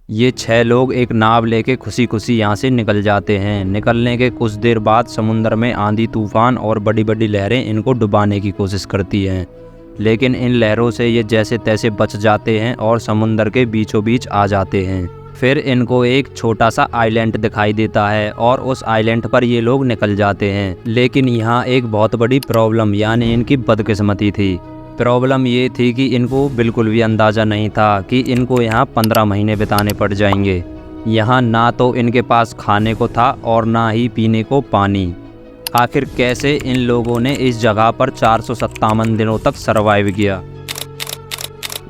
ये 6 लोग एक नाव लेके खुशी खुशी यहाँ से निकल जाते हैं। निकलने के कुछ देर बाद समुद्र में आंधी तूफान और बड़ी बड़ी लहरें इनको डुबाने की कोशिश करती हैं, लेकिन इन लहरों से ये जैसे तैसे बच जाते हैं और समुद्र के बीचों बीच आ जाते हैं। फिर इनको एक छोटा सा आइलैंड दिखाई देता है और उस आइलैंड पर ये लोग निकल जाते हैं। लेकिन यहाँ एक बहुत बड़ी प्रॉब्लम यानी इनकी बदकिस्मती थी। प्रॉब्लम ये थी कि इनको बिल्कुल भी अंदाज़ा नहीं था कि इनको यहाँ 15 महीने बिताने पड़ जाएंगे। यहाँ ना तो इनके पास खाने को था और ना ही पीने को पानी। आखिर कैसे इन लोगों ने इस जगह पर 457 दिनों तक सरवाइव किया?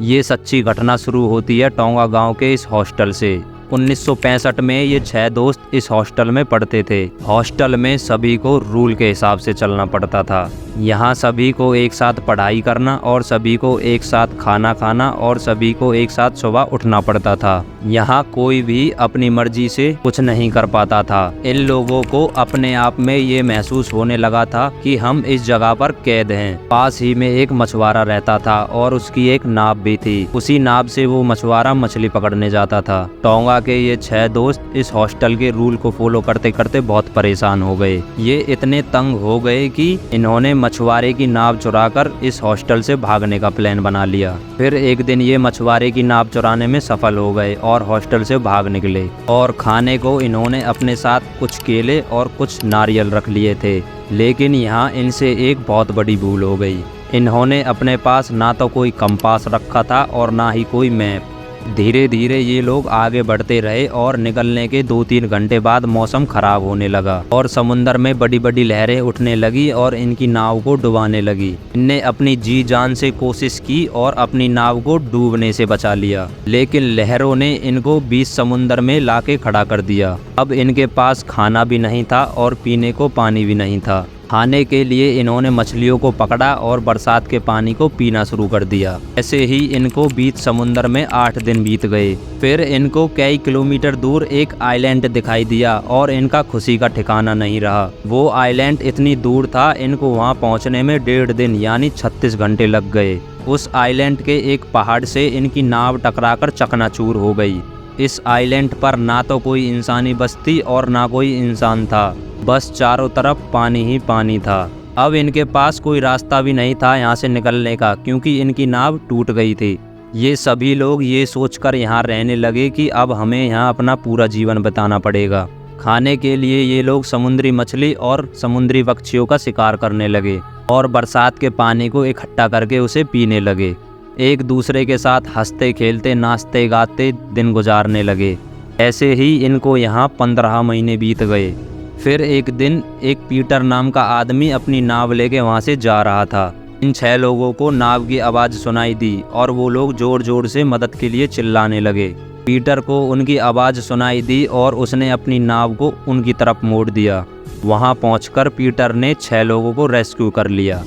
ये सच्ची घटना शुरू होती है टोंगा गांव के इस हॉस्टल से। 1965 में ये 6 दोस्त इस हॉस्टल में पढ़ते थे। हॉस्टल में सभी को रूल के हिसाब से चलना पड़ता था। यहाँ सभी को एक साथ पढ़ाई करना और सभी को एक साथ खाना खाना और सभी को एक साथ सुबह उठना पड़ता था। यहाँ कोई भी अपनी मर्जी से कुछ नहीं कर पाता था। इन लोगों को अपने आप में ये महसूस होने लगा था कि हम इस जगह पर कैद हैं। पास ही में एक मछुआरा रहता था और उसकी एक नाव भी थी। उसी नाव से वो मछुआरा मछली पकड़ने जाता था। टोंगा के ये 6 दोस्त इस हॉस्टल के रूल को फॉलो करते करते बहुत परेशान हो गए। ये इतने तंग हो गए कि इन्होंने मछुआरे की नाव चुराकर इस हॉस्टल से भागने का प्लान बना लिया। फिर एक दिन ये मछुआरे की नाव चुराने में सफल हो गए और हॉस्टल से भाग निकले। और खाने को इन्होंने अपने साथ कुछ केले और कुछ नारियल रख लिए थे। लेकिन यहाँ इनसे एक बहुत बड़ी भूल हो गई। इन्होंने अपने पास ना तो कोई कंपास रखा था और ना ही कोई मैप। धीरे धीरे ये लोग आगे बढ़ते रहे और निकलने के 2-3 घंटे बाद मौसम खराब होने लगा और समुद्र में बड़ी बड़ी लहरें उठने लगी और इनकी नाव को डुबाने लगी। इनने अपनी जी जान से कोशिश की और अपनी नाव को डूबने से बचा लिया, लेकिन लहरों ने इनको बीच समुद्र में लाके खड़ा कर दिया। अब इनके पास खाना भी नहीं था और पीने को पानी भी नहीं था। खाने के लिए इन्होंने मछलियों को पकड़ा और बरसात के पानी को पीना शुरू कर दिया। ऐसे ही इनको बीच समुद्र में 8 दिन बीत गए। फिर इनको कई किलोमीटर दूर एक आइलैंड दिखाई दिया और इनका खुशी का ठिकाना नहीं रहा। वो आइलैंड इतनी दूर था, इनको वहां पहुंचने में 1.5 दिन यानी 36 घंटे लग गए। उस आइलैंड के एक पहाड़ से इनकी नाव टकराकर चकनाचूर हो गई। इस आइलैंड पर ना तो कोई इंसानी बस्ती और ना कोई इंसान था, बस चारों तरफ पानी ही पानी था। अब इनके पास कोई रास्ता भी नहीं था यहाँ से निकलने का, क्योंकि इनकी नाव टूट गई थी। ये सभी लोग ये सोचकर यहाँ रहने लगे कि अब हमें यहाँ अपना पूरा जीवन बिताना पड़ेगा। खाने के लिए ये लोग समुद्री मछली और समुद्री पक्षियों का शिकार करने लगे और बरसात के पानी को इकट्ठा करके उसे पीने लगे। एक दूसरे के साथ हंसते खेलते नाचते गाते दिन गुजारने लगे। ऐसे ही इनको यहाँ 15 महीने बीत गए। फिर एक दिन एक पीटर नाम का आदमी अपनी नाव लेके वहाँ से जा रहा था। इन 6 लोगों को नाव की आवाज़ सुनाई दी और वो लोग जोर जोर से मदद के लिए चिल्लाने लगे। पीटर को उनकी आवाज़ सुनाई दी और उसने अपनी नाव को उनकी तरफ मोड़ दिया। वहाँ पहुँचकर पीटर ने 6 लोगों को रेस्क्यू कर लिया।